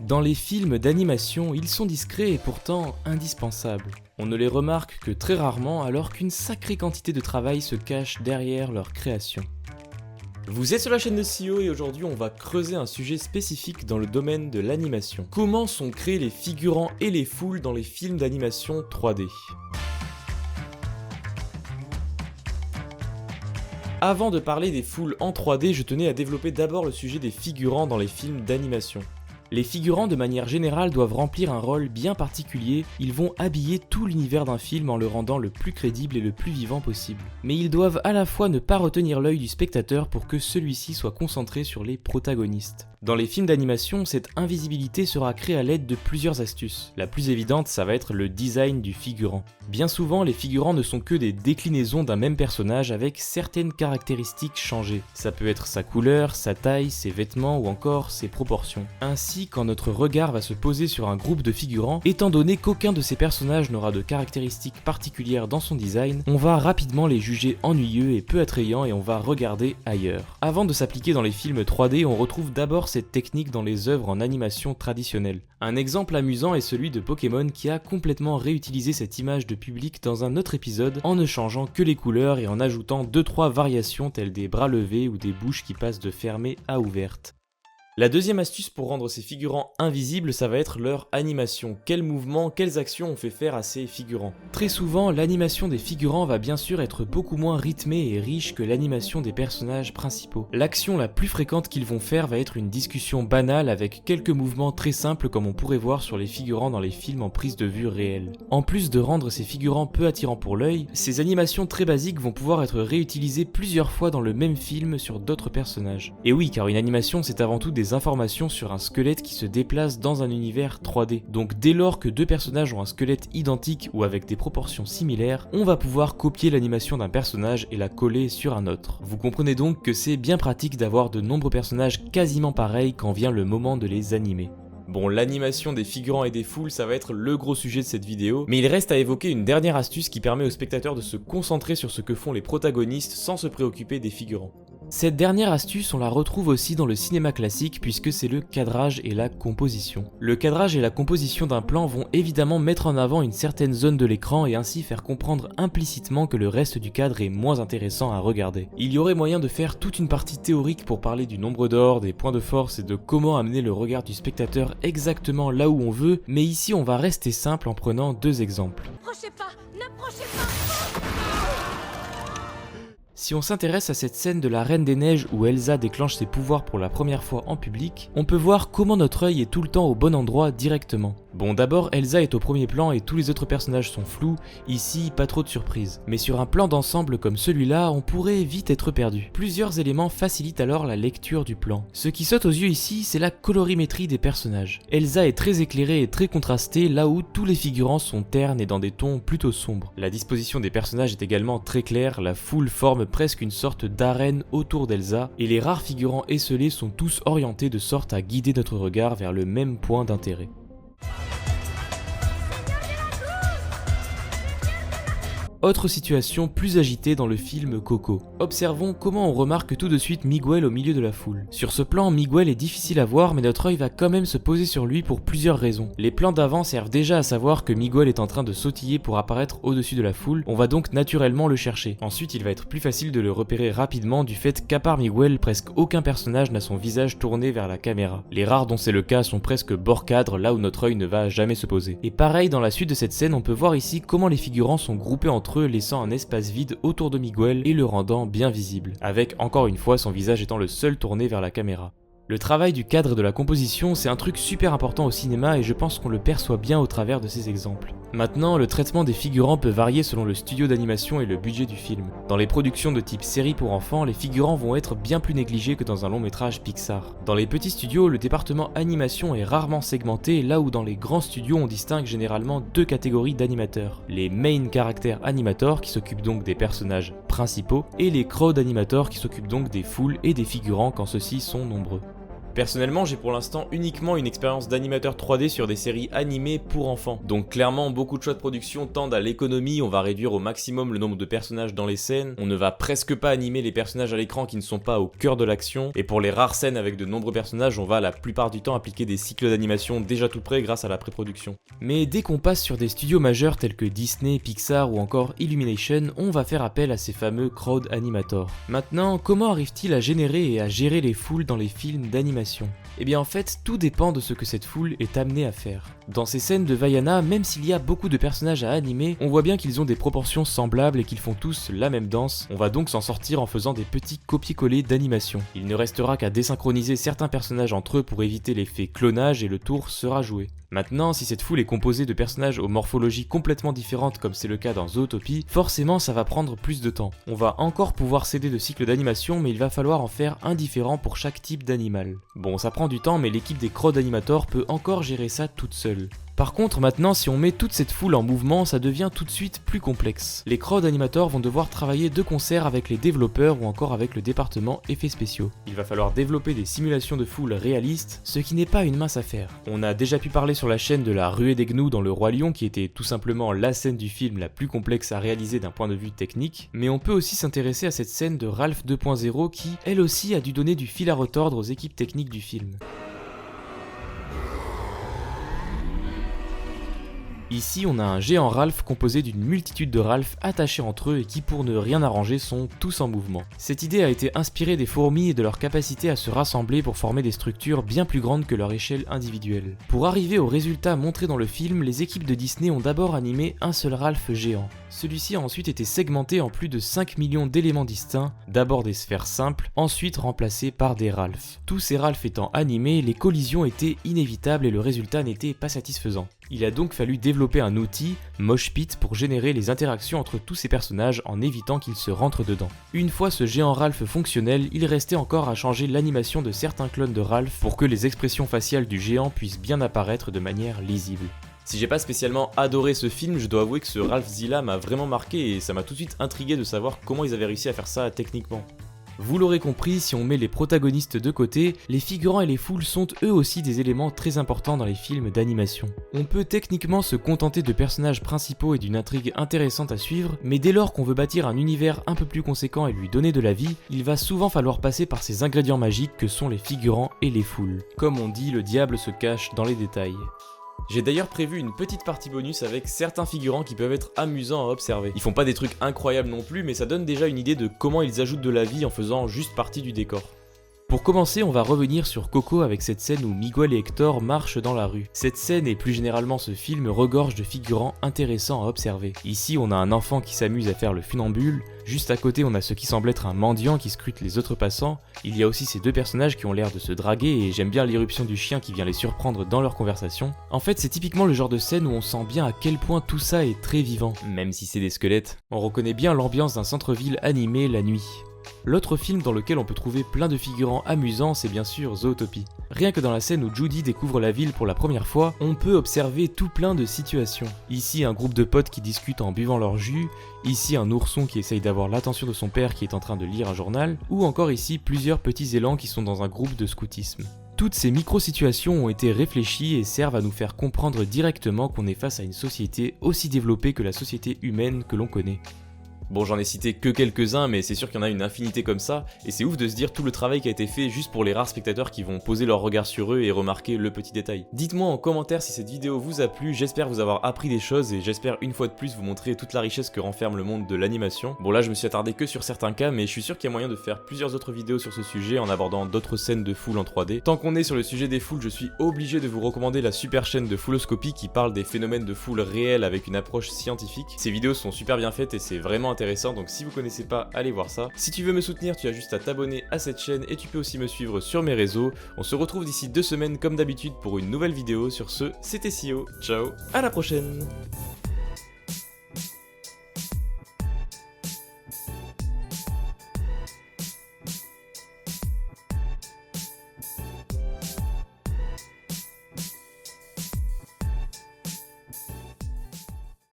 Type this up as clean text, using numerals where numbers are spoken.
Dans les films d'animation, ils sont discrets et pourtant indispensables. On ne les remarque que très rarement alors qu'une sacrée quantité de travail se cache derrière leur création. Vous êtes sur la chaîne de CEO et aujourd'hui on va creuser un sujet spécifique dans le domaine de l'animation. Comment sont créés les figurants et les foules dans les films d'animation 3D ? Avant de parler des foules en 3D, je tenais à développer d'abord le sujet des figurants dans les films d'animation. Les figurants de manière générale doivent remplir un rôle bien particulier, ils vont habiller tout l'univers d'un film en le rendant le plus crédible et le plus vivant possible. Mais ils doivent à la fois ne pas retenir l'œil du spectateur pour que celui-ci soit concentré sur les protagonistes. Dans les films d'animation, cette invisibilité sera créée à l'aide de plusieurs astuces. La plus évidente, ça va être le design du figurant. Bien souvent, les figurants ne sont que des déclinaisons d'un même personnage avec certaines caractéristiques changées. Ça peut être sa couleur, sa taille, ses vêtements ou encore ses proportions. Ainsi, quand notre regard va se poser sur un groupe de figurants, étant donné qu'aucun de ces personnages n'aura de caractéristiques particulières dans son design, on va rapidement les juger ennuyeux et peu attrayants et on va regarder ailleurs. Avant de s'appliquer dans les films 3D, on retrouve d'abord cette technique dans les œuvres en animation traditionnelle. Un exemple amusant est celui de Pokémon qui a complètement réutilisé cette image de public dans un autre épisode en ne changeant que les couleurs et en ajoutant 2-3 variations telles des bras levés ou des bouches qui passent de fermées à ouvertes. La deuxième astuce pour rendre ces figurants invisibles, ça va être leur animation. Quels mouvements, quelles actions on fait faire à ces figurants. Très souvent, l'animation des figurants va bien sûr être beaucoup moins rythmée et riche que l'animation des personnages principaux. L'action la plus fréquente qu'ils vont faire va être une discussion banale avec quelques mouvements très simples comme on pourrait voir sur les figurants dans les films en prise de vue réelle. En plus de rendre ces figurants peu attirants pour l'œil, ces animations très basiques vont pouvoir être réutilisées plusieurs fois dans le même film sur d'autres personnages. Et oui, car une animation c'est avant tout des informations sur un squelette qui se déplace dans un univers 3D. Donc dès lors que deux personnages ont un squelette identique ou avec des proportions similaires, on va pouvoir copier l'animation d'un personnage et la coller sur un autre. Vous comprenez donc que c'est bien pratique d'avoir de nombreux personnages quasiment pareils quand vient le moment de les animer. Bon, l'animation des figurants et des foules, ça va être le gros sujet de cette vidéo, mais il reste à évoquer une dernière astuce qui permet aux spectateurs de se concentrer sur ce que font les protagonistes sans se préoccuper des figurants. Cette dernière astuce, on la retrouve aussi dans le cinéma classique puisque c'est le cadrage et la composition. Le cadrage et la composition d'un plan vont évidemment mettre en avant une certaine zone de l'écran et ainsi faire comprendre implicitement que le reste du cadre est moins intéressant à regarder. Il y aurait moyen de faire toute une partie théorique pour parler du nombre d'or, des points de force et de comment amener le regard du spectateur exactement là où on veut, mais ici on va rester simple en prenant deux exemples. N'approchez pas. Si on s'intéresse à cette scène de la Reine des Neiges où Elsa déclenche ses pouvoirs pour la première fois en public, on peut voir comment notre œil est tout le temps au bon endroit directement. Bon, d'abord Elsa est au premier plan et tous les autres personnages sont flous, ici pas trop de surprises. Mais sur un plan d'ensemble comme celui-là, on pourrait vite être perdu. Plusieurs éléments facilitent alors la lecture du plan. Ce qui saute aux yeux ici, c'est la colorimétrie des personnages. Elsa est très éclairée et très contrastée là où tous les figurants sont ternes et dans des tons plutôt sombres. La disposition des personnages est également très claire, la foule forme presque une sorte d'arène autour d'Elsa et les rares figurants esselés sont tous orientés de sorte à guider notre regard vers le même point d'intérêt. Autre situation plus agitée dans le film Coco. Observons comment on remarque tout de suite Miguel au milieu de la foule. Sur ce plan, Miguel est difficile à voir mais notre œil va quand même se poser sur lui pour plusieurs raisons. Les plans d'avant servent déjà à savoir que Miguel est en train de sautiller pour apparaître au-dessus de la foule, on va donc naturellement le chercher. Ensuite, il va être plus facile de le repérer rapidement du fait qu'à part Miguel, presque aucun personnage n'a son visage tourné vers la caméra. Les rares dont c'est le cas sont presque bord cadre, là où notre œil ne va jamais se poser. Et pareil, dans la suite de cette scène, on peut voir ici comment les figurants sont groupés entre eux, laissant un espace vide autour de Miguel et le rendant bien visible, avec encore une fois son visage étant le seul tourné vers la caméra. Le travail du cadre et de la composition, c'est un truc super important au cinéma et je pense qu'on le perçoit bien au travers de ces exemples. Maintenant, le traitement des figurants peut varier selon le studio d'animation et le budget du film. Dans les productions de type série pour enfants, les figurants vont être bien plus négligés que dans un long métrage Pixar. Dans les petits studios, le département animation est rarement segmenté, là où dans les grands studios on distingue généralement deux catégories d'animateurs. Les main character animators qui s'occupent donc des personnages principaux et les crowd animators qui s'occupent donc des foules et des figurants quand ceux-ci sont nombreux. Personnellement, j'ai pour l'instant uniquement une expérience d'animateur 3D sur des séries animées pour enfants. Donc clairement, beaucoup de choix de production tendent à l'économie, on va réduire au maximum le nombre de personnages dans les scènes, on ne va presque pas animer les personnages à l'écran qui ne sont pas au cœur de l'action, et pour les rares scènes avec de nombreux personnages, on va la plupart du temps appliquer des cycles d'animation déjà tout prêts grâce à la pré-production. Mais dès qu'on passe sur des studios majeurs tels que Disney, Pixar ou encore Illumination, on va faire appel à ces fameux crowd animators. Maintenant, comment arrive-t-il à générer et à gérer les foules dans les films d'animation ? Eh bien en fait, tout dépend de ce que cette foule est amenée à faire. Dans ces scènes de Vaiana, même s'il y a beaucoup de personnages à animer, on voit bien qu'ils ont des proportions semblables et qu'ils font tous la même danse, on va donc s'en sortir en faisant des petits copier-coller d'animation. Il ne restera qu'à désynchroniser certains personnages entre eux pour éviter l'effet clonage et le tour sera joué. Maintenant, si cette foule est composée de personnages aux morphologies complètement différentes comme c'est le cas dans Zootopie, forcément ça va prendre plus de temps. On va encore pouvoir s'aider de cycles d'animation, mais il va falloir en faire un différent pour chaque type d'animal. Bon, ça prend du temps, mais l'équipe des crowd animators peut encore gérer ça toute seule. Par contre, maintenant, si on met toute cette foule en mouvement, ça devient tout de suite plus complexe. Les crowd animators vont devoir travailler de concert avec les développeurs ou encore avec le département effets spéciaux. Il va falloir développer des simulations de foule réalistes, ce qui n'est pas une mince affaire. On a déjà pu parler sur la chaîne de la ruée des gnous dans Le Roi Lion, qui était tout simplement la scène du film la plus complexe à réaliser d'un point de vue technique, mais on peut aussi s'intéresser à cette scène de Ralph 2.0 qui, elle aussi, a dû donner du fil à retordre aux équipes techniques du film. Ici, on a un géant Ralph composé d'une multitude de Ralph attachés entre eux et qui, pour ne rien arranger, sont tous en mouvement. Cette idée a été inspirée des fourmis et de leur capacité à se rassembler pour former des structures bien plus grandes que leur échelle individuelle. Pour arriver au résultat montré dans le film, les équipes de Disney ont d'abord animé un seul Ralph géant. Celui-ci a ensuite été segmenté en plus de 5 millions d'éléments distincts, d'abord des sphères simples, ensuite remplacés par des Ralph. Tous ces Ralph étant animés, les collisions étaient inévitables et le résultat n'était pas satisfaisant. Il a donc fallu développer un outil, Moshpit, pour générer les interactions entre tous ces personnages en évitant qu'ils se rentrent dedans. Une fois ce géant Ralph fonctionnel, il restait encore à changer l'animation de certains clones de Ralph pour que les expressions faciales du géant puissent bien apparaître de manière lisible. Si j'ai pas spécialement adoré ce film, je dois avouer que ce Ralphzilla m'a vraiment marqué et ça m'a tout de suite intrigué de savoir comment ils avaient réussi à faire ça techniquement. Vous l'aurez compris, si on met les protagonistes de côté, les figurants et les foules sont eux aussi des éléments très importants dans les films d'animation. On peut techniquement se contenter de personnages principaux et d'une intrigue intéressante à suivre, mais dès lors qu'on veut bâtir un univers un peu plus conséquent et lui donner de la vie, il va souvent falloir passer par ces ingrédients magiques que sont les figurants et les foules. Comme on dit, le diable se cache dans les détails. J'ai d'ailleurs prévu une petite partie bonus avec certains figurants qui peuvent être amusants à observer. Ils font pas des trucs incroyables non plus, mais ça donne déjà une idée de comment ils ajoutent de la vie en faisant juste partie du décor. Pour commencer, on va revenir sur Coco avec cette scène où Miguel et Hector marchent dans la rue. Cette scène et plus généralement ce film regorge de figurants intéressants à observer. Ici, on a un enfant qui s'amuse à faire le funambule, juste à côté on a ce qui semble être un mendiant qui scrute les autres passants, il y a aussi ces deux personnages qui ont l'air de se draguer et j'aime bien l'irruption du chien qui vient les surprendre dans leur conversation. En fait, c'est typiquement le genre de scène où on sent bien à quel point tout ça est très vivant, même si c'est des squelettes. On reconnaît bien l'ambiance d'un centre-ville animé la nuit. L'autre film dans lequel on peut trouver plein de figurants amusants, c'est bien sûr Zootopie. Rien que dans la scène où Judy découvre la ville pour la première fois, on peut observer tout plein de situations. Ici, un groupe de potes qui discutent en buvant leur jus, ici un ourson qui essaye d'avoir l'attention de son père qui est en train de lire un journal, ou encore ici plusieurs petits élans qui sont dans un groupe de scoutisme. Toutes ces micro-situations ont été réfléchies et servent à nous faire comprendre directement qu'on est face à une société aussi développée que la société humaine que l'on connaît. Bon, j'en ai cité que quelques-uns, mais c'est sûr qu'il y en a une infinité comme ça, et c'est ouf de se dire tout le travail qui a été fait juste pour les rares spectateurs qui vont poser leur regard sur eux et remarquer le petit détail. Dites-moi en commentaire si cette vidéo vous a plu, j'espère vous avoir appris des choses et j'espère une fois de plus vous montrer toute la richesse que renferme le monde de l'animation. Bon là je me suis attardé que sur certains cas, mais je suis sûr qu'il y a moyen de faire plusieurs autres vidéos sur ce sujet en abordant d'autres scènes de foule en 3D. Tant qu'on est sur le sujet des foules, je suis obligé de vous recommander la super chaîne de Fouloscopie qui parle des phénomènes de foule réels avec une approche scientifique. Ces vidéos sont super bien faites et c'est vraiment intéressant, donc si vous connaissez pas, allez voir ça. Si tu veux me soutenir, tu as juste à t'abonner à cette chaîne et tu peux aussi me suivre sur mes réseaux. On se retrouve d'ici 2 semaines comme d'habitude pour une nouvelle vidéo. Sur ce, c'était Sio, ciao, à la prochaine.